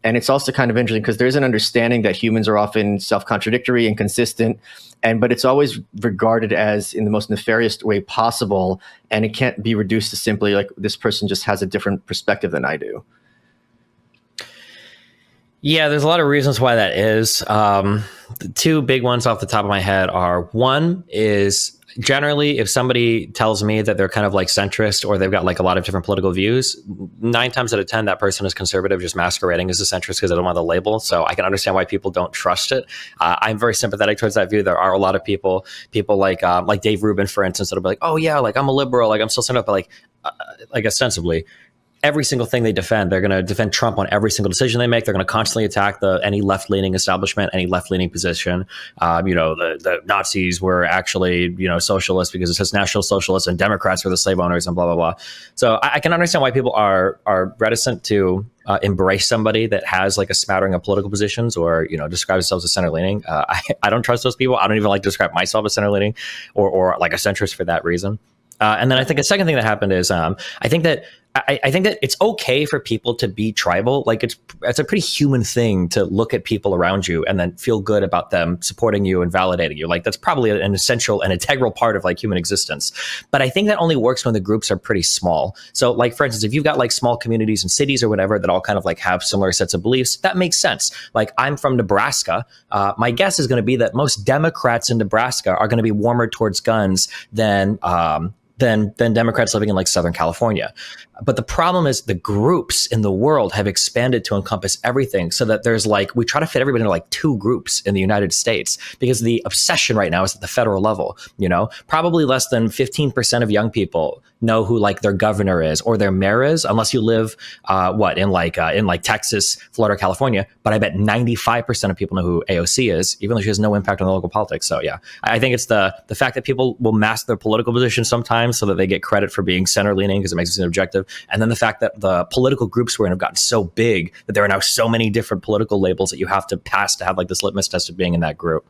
And it's also kind of interesting because there's an understanding that humans are often self-contradictory and consistent, but it's always regarded as in the most nefarious way possible, and it can't be reduced to simply like this person just has a different perspective than I do. Yeah, there's a lot of reasons why that is. The two big ones off the top of my head are, one is generally if somebody tells me that they're kind of like centrist or they've got like a lot of different political views, 9 times out of 10, that person is conservative, just masquerading as a centrist because they don't want the label. So I can understand why people don't trust it. I'm very sympathetic towards that view. There are a lot of people like Dave Rubin, for instance, that'll be like, oh yeah, like I'm a liberal, like I'm still centered, but like ostensibly, every single thing they defend, they're going to defend Trump on every single decision they make. They're going to constantly attack any left-leaning establishment, any left-leaning position. The Nazis were actually, socialists because it says National Socialists, and Democrats were the slave owners and blah, blah, blah. So I can understand why people are reticent to embrace somebody that has like a smattering of political positions or, describe themselves as center-leaning. I don't trust those people. I don't even like to describe myself as center-leaning or like a centrist for that reason. And then I think a second thing that happened is I think that it's okay for people to be tribal. Like it's a pretty human thing to look at people around you and then feel good about them supporting you and validating you. Like that's probably an essential and integral part of like human existence. But I think that only works when the groups are pretty small. So like, for instance, if you've got like small communities and cities or whatever that all kind of like have similar sets of beliefs, that makes sense. Like I'm from Nebraska. My guess is going to be that most Democrats in Nebraska are going to be warmer towards guns than Democrats living in like Southern California. But the problem is the groups in the world have expanded to encompass everything so that there's like, we try to fit everybody into like 2 groups in the United States because the obsession right now is at the federal level, probably less than 15% of young people know who like their governor is or their mayor is, unless you live in Texas, Florida, California. But I bet 95% of people know who AOC is, even though she has no impact on the local politics. So yeah, I think it's the fact that people will mask their political position sometimes so that they get credit for being center leaning because it makes it seem objective. And then the fact that the political groups we're in have gotten so big that there are now so many different political labels that you have to pass to have like this litmus test of being in that group.